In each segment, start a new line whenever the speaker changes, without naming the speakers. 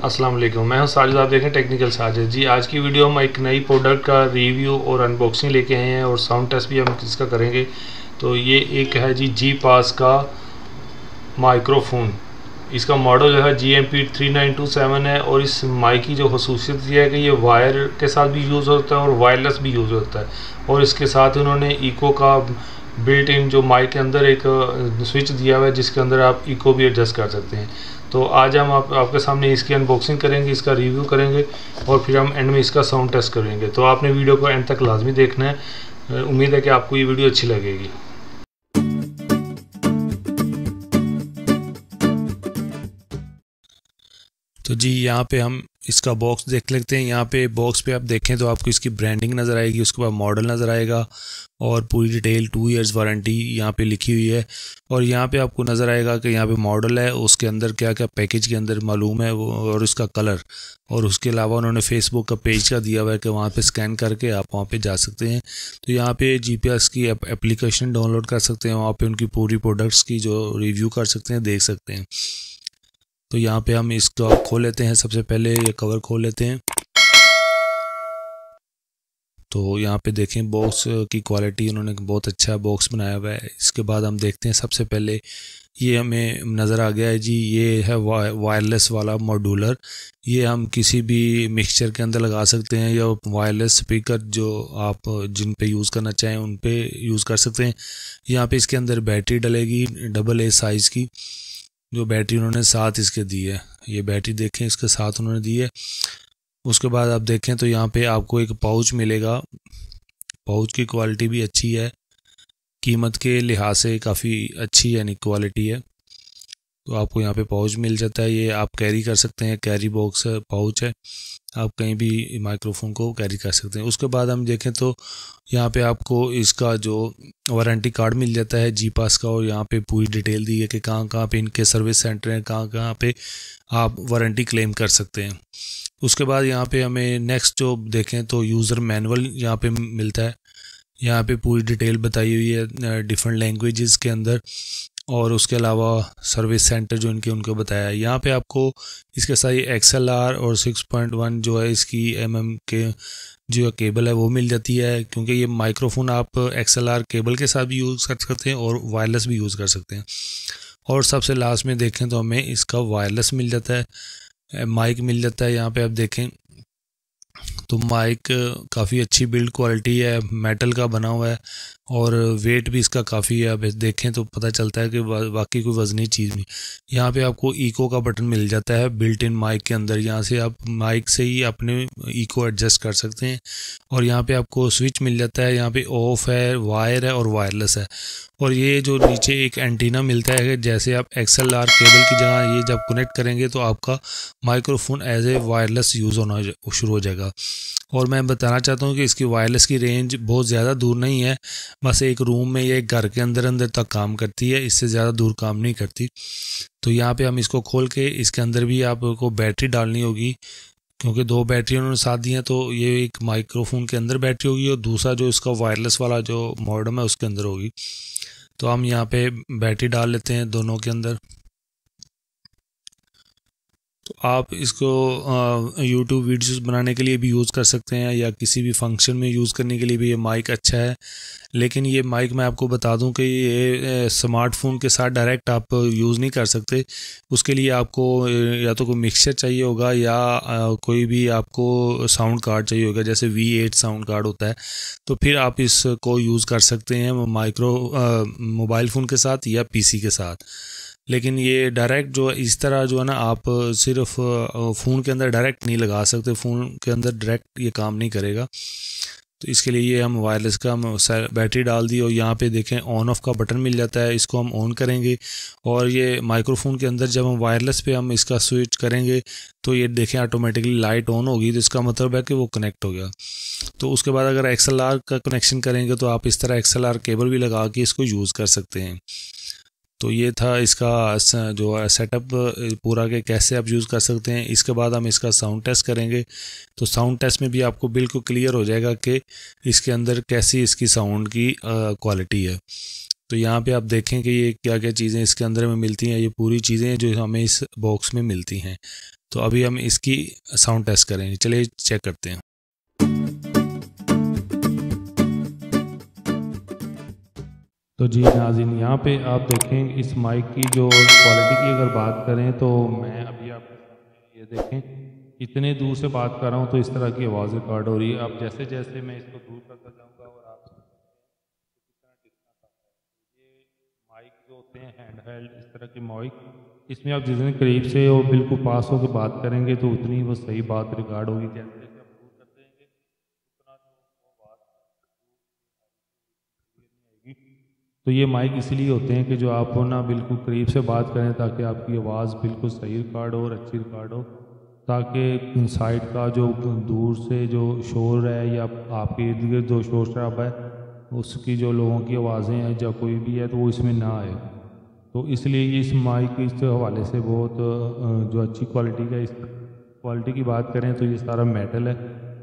अस्सलाम वालेकुम, मैं हूं साजिद। आप देखें टेक्निकल साजिद जी। आज की वीडियो हम एक नई प्रोडक्ट का रिव्यू और अनबॉक्सिंग लेके आए हैं और साउंड टेस्ट भी हम इसका करेंगे। तो ये एक है जी जी पास का माइक्रोफोन। इसका मॉडल जो है GMP3927 है और इस माइक की जो खसूसियत ये है कि ये वायर के साथ भी यूज़ होता है और वायरलेस भी यूज़ होता है। और इसके साथ उन्होंने इको का बिल्ट इन जो माइक के अंदर एक स्विच दिया हुआ है जिसके अंदर आप इको भी एडजस्ट कर सकते हैं। तो आज हम आपके सामने इसकी अनबॉक्सिंग करेंगे, इसका रिव्यू करेंगे और फिर हम एंड में इसका साउंड टेस्ट करेंगे। तो आपने वीडियो को एंड तक लाजमी देखना है। उम्मीद है कि आपको ये वीडियो अच्छी लगेगी। तो जी यहाँ पे हम इसका बॉक्स देख लेते हैं। यहाँ पे बॉक्स पे आप देखें तो आपको इसकी ब्रांडिंग नज़र आएगी, उसके बाद मॉडल नज़र आएगा और पूरी डिटेल 2 इयर्स वारंटी यहाँ पे लिखी हुई है। और यहाँ पे आपको नज़र आएगा कि यहाँ पे मॉडल है, उसके अंदर क्या क्या पैकेज के अंदर मालूम है वो, और इसका कलर। और उसके अलावा उन्होंने फेसबुक का पेज का दिया हुआ है कि वहाँ पे स्कैन करके आप वहाँ पे जा सकते हैं। तो यहाँ पे GPS की एप्लीकेशन डाउनलोड कर सकते हैं, वहाँ पे उनकी पूरी प्रोडक्ट्स की जो रिव्यू कर सकते हैं, देख सकते हैं। तो यहाँ पे हम इसको खोल लेते हैं। सबसे पहले ये कवर खोल लेते हैं। तो यहाँ पे देखें बॉक्स की क्वालिटी, उन्होंने बहुत अच्छा बॉक्स बनाया हुआ है। इसके बाद हम देखते हैं, सबसे पहले ये हमें नज़र आ गया है जी, ये है वायरलेस वाला मॉड्यूलर। ये हम किसी भी मिक्सचर के अंदर लगा सकते हैं या वायरलेस स्पीकर जो आप जिन पे यूज़ करना चाहें उन पे यूज़ कर सकते हैं। यहाँ पे इसके अंदर बैटरी डलेगी AA साइज़ की, जो बैटरी उन्होंने साथ इसके दी है। ये बैटरी देखें इसके साथ उन्होंने दी है। उसके बाद आप देखें तो यहाँ पे आपको एक पाउच मिलेगा। पाउच की क्वालिटी भी अच्छी है, कीमत के लिहाज से काफ़ी अच्छी यानी क्वालिटी है। तो आपको यहाँ पे पाउच मिल जाता है, ये आप कैरी कर सकते हैं। कैरी बॉक्स पाउच है, आप कहीं भी माइक्रोफोन को कैरी कर सकते हैं। उसके बाद हम देखें तो यहाँ पे आपको इसका जो वारंटी कार्ड मिल जाता है जी पास का, और यहाँ पे पूरी डिटेल दी है कि कहाँ कहाँ पे इनके सर्विस सेंटर हैं, कहाँ कहाँ पे आप वारंटी क्लेम कर सकते हैं। उसके बाद यहाँ पे हमें नेक्स्ट जो देखें तो यूज़र मैनुअल यहाँ पे मिलता है। यहाँ पे पूरी डिटेल बताई हुई है डिफरेंट लैंग्वेजेस के अंदर, और उसके अलावा सर्विस सेंटर जो उनको बताया है। यहाँ पे आपको इसके साथ XLR और 6.1 जो है इसकी के जो केबल है वो मिल जाती है, क्योंकि ये माइक्रोफोन आप XLR केबल के साथ भी यूज़ कर सकते हैं और वायरलेस भी यूज़ कर सकते हैं। और सबसे लास्ट में देखें तो हमें इसका वायरलेस मिल जाता है, माइक मिल जाता है। यहाँ पे आप देखें तो माइक काफ़ी अच्छी बिल्ड क्वालिटी है, मेटल का बना हुआ है और वेट भी इसका काफ़ी है। अब देखें तो पता चलता है कि बाकी कोई वज़नी चीज़ नहीं। यहाँ पे आपको इको का बटन मिल जाता है बिल्ट इन माइक के अंदर, यहाँ से आप माइक से ही अपने इको एडजस्ट कर सकते हैं। और यहाँ पे आपको स्विच मिल जाता है, यहाँ पे ऑफ है, वायर है और वायरलेस है। और ये जो नीचे एक एंटीना मिलता है, जैसे आप XLR केबल की जगह ये जब कनेक्ट करेंगे तो आपका microphone as a wireless use होना शुरू हो जाएगा। और मैं बताना चाहता हूँ कि इसकी वायरलेस की रेंज बहुत ज़्यादा दूर नहीं है, बस एक रूम में या एक घर के अंदर अंदर तक काम करती है, इससे ज़्यादा दूर काम नहीं करती। तो यहाँ पे हम इसको खोल के इसके अंदर भी आपको बैटरी डालनी होगी, क्योंकि 2 बैटरी उन्होंने साथ दी हैं। तो ये एक माइक्रोफोन के अंदर बैटरी होगी और दूसरा जो इसका वायरलेस वाला जो मॉडम है उसके अंदर होगी। तो हम यहाँ पे बैटरी डाल लेते हैं दोनों के अंदर। तो आप इसको YouTube वीडियोस बनाने के लिए भी यूज़ कर सकते हैं या किसी भी फंक्शन में यूज़ करने के लिए भी ये माइक अच्छा है। लेकिन ये माइक मैं आपको बता दूं कि ये स्मार्टफोन के साथ डायरेक्ट आप यूज़ नहीं कर सकते। उसके लिए आपको या तो कोई मिक्सचर चाहिए होगा या कोई भी आपको साउंड कार्ड चाहिए होगा, जैसे V8 साउंड कार्ड होता है। तो फिर आप इसको यूज़ कर सकते हैं मोबाइल फ़ोन के साथ या PC के साथ। लेकिन ये डायरेक्ट जो इस तरह जो है ना, आप सिर्फ फ़ोन के अंदर डायरेक्ट नहीं लगा सकते, फ़ोन के अंदर डायरेक्ट ये काम नहीं करेगा। तो इसके लिए ये हम वायरलेस का हम बैटरी डाल दी और यहाँ पे देखें ऑन ऑफ का बटन मिल जाता है, इसको हम ऑन करेंगे और ये माइक्रोफोन के अंदर जब हम वायरलेस पे हम इसका स्विच करेंगे तो ये देखें ऑटोमेटिकली लाइट ऑन होगी, तो इसका मतलब है कि वो कनेक्ट हो गया। तो उसके बाद अगर XLR का कनेक्शन करेंगे तो आप इस तरह XLR केबल भी लगा के इसको यूज़ कर सकते हैं। तो ये था इसका जो सेटअप पूरा के कैसे आप यूज़ कर सकते हैं। इसके बाद हम इसका साउंड टेस्ट करेंगे, तो साउंड टेस्ट में भी आपको बिल्कुल क्लियर हो जाएगा कि इसके अंदर कैसी इसकी साउंड की क्वालिटी है। तो यहाँ पे आप देखें कि ये क्या क्या चीज़ें इसके अंदर में मिलती हैं, ये पूरी चीज़ें जो हमें इस बॉक्स में मिलती हैं। तो अभी हम इसकी साउंड टेस्ट करेंगे, चलिए चेक करते हैं। तो जी नाज़रीन, यहाँ पे आप देखें इस माइक की जो क्वालिटी की अगर बात करें तो मैं अभी आपके ये देखें इतने दूर से बात कर रहा हूँ तो इस तरह की आवाज़ रिकॉर्ड हो रही है। अब जैसे जैसे मैं इसको दूर करता जाऊँगा और आप कितना डिस्टेंस आता है, ये माइक जो होते हैं हैंड हेल्ड इस तरह के माइक, इसमें आप जितने करीब से और बिल्कुल पास होकर बात करेंगे तो उतनी वो सही बात रिकॉर्ड होगी। जैसे जैसे आप दूर करते हैं उतना वो बात नहीं आएगी। तो ये माइक इसलिए होते हैं कि जो आप ना बिल्कुल करीब से बात करें ताकि आपकी आवाज़ बिल्कुल सही रिकॉर्ड हो और अच्छी रिकॉर्ड हो, ताकि साइड का जो दूर से जो शोर है या आपके इर्द गिर्द जो शोर शराबा है उसकी जो लोगों की आवाज़ें हैं या कोई भी है तो वो इसमें ना आए। तो इसलिए ये इस माइक इस हवाले से बहुत जो अच्छी क्वालिटी का, इस क्वालिटी की बात करें तो ये सारा मेटल है,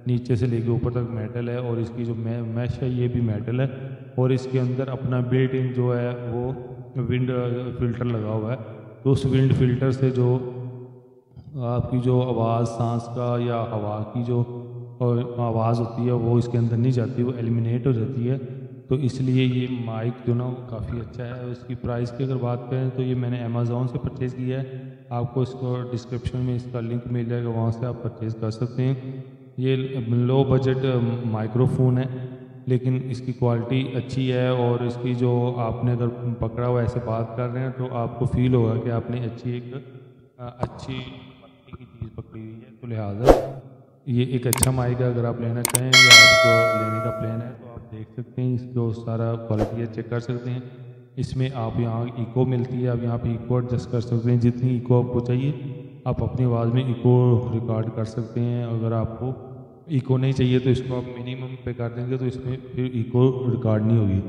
नीचे से लेके ऊपर तक मेटल है और इसकी जो मैश है ये भी मेटल है और इसके अंदर अपना बिल्ट इन जो है वो विंड फिल्टर लगा हुआ है। तो उस विंड फिल्टर से जो आपकी जो आवाज़ सांस का या हवा की जो आवाज़ होती है वो इसके अंदर नहीं जाती, वो एलिमिनेट हो जाती है। तो इसलिए ये माइक जो ना काफ़ी अच्छा है। इसकी प्राइस की अगर बात करें तो ये मैंने अमेज़ॉन से परचेज़ किया है, आपको इसको डिस्क्रिप्शन में इसका लिंक मिल जाएगा, वहाँ से आप परचेज़ कर सकते हैं। ये लो बजट माइक्रोफोन है लेकिन इसकी क्वालिटी अच्छी है और इसकी जो आपने अगर पकड़ा हुआ ऐसे बात कर रहे हैं तो आपको फील होगा कि आपने अच्छी क्वालिटी की चीज़ पकड़ी हुई है। तो लिहाजा ये एक अच्छा माइक है, अगर आप लेना चाहें या आपको लेने का प्लान है तो आप देख सकते हैं, इसको सारा क्वालिटी है चेक कर सकते हैं। इसमें आप यहाँ इको मिलती है, आप यहाँ पे इको एडजस्ट कर सकते हैं, जितनी इको आपको चाहिए आप अपनी आवाज़ में इको रिकॉर्ड कर सकते हैं। अगर आपको इको नहीं चाहिए तो इसको आप मिनिमम पे कर देंगे तो इसमें फिर इको रिकॉर्ड नहीं होगी।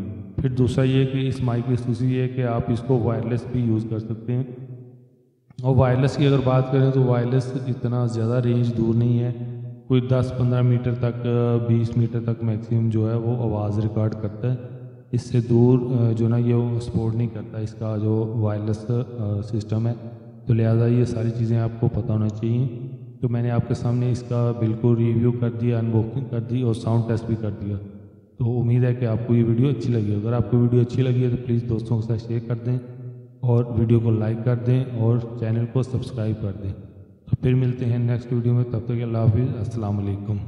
फिर दूसरा ये कि इस माइक की खुशी ये है कि आप इसको वायरलेस भी यूज़ कर सकते हैं। और वायरलेस की अगर बात करें तो वायरलेस इतना ज़्यादा रेंज दूर नहीं है, कोई 10-15 मीटर तक 20 मीटर तक मैक्सिमम जो है वो आवाज़ रिकॉर्ड करता है। इससे दूर जो ना ये सपोर्ट नहीं करता इसका जो वायरलेस सिस्टम है। तो लिहाजा ये सारी चीज़ें आपको पता होना चाहिए। तो मैंने आपके सामने इसका बिल्कुल रिव्यू कर दिया, अनबॉक्सिंग कर दी और साउंड टेस्ट भी कर दिया। तो उम्मीद है कि आपको ये वीडियो अच्छी लगी। अगर आपको वीडियो अच्छी लगी है तो प्लीज़ दोस्तों के साथ शेयर कर दें और वीडियो को लाइक कर दें और चैनल को सब्सक्राइब कर दें। तो फिर मिलते हैं नेक्स्ट वीडियो में, तब तक अल्लाह हाफिज़, अस्सलाम वालेकुम।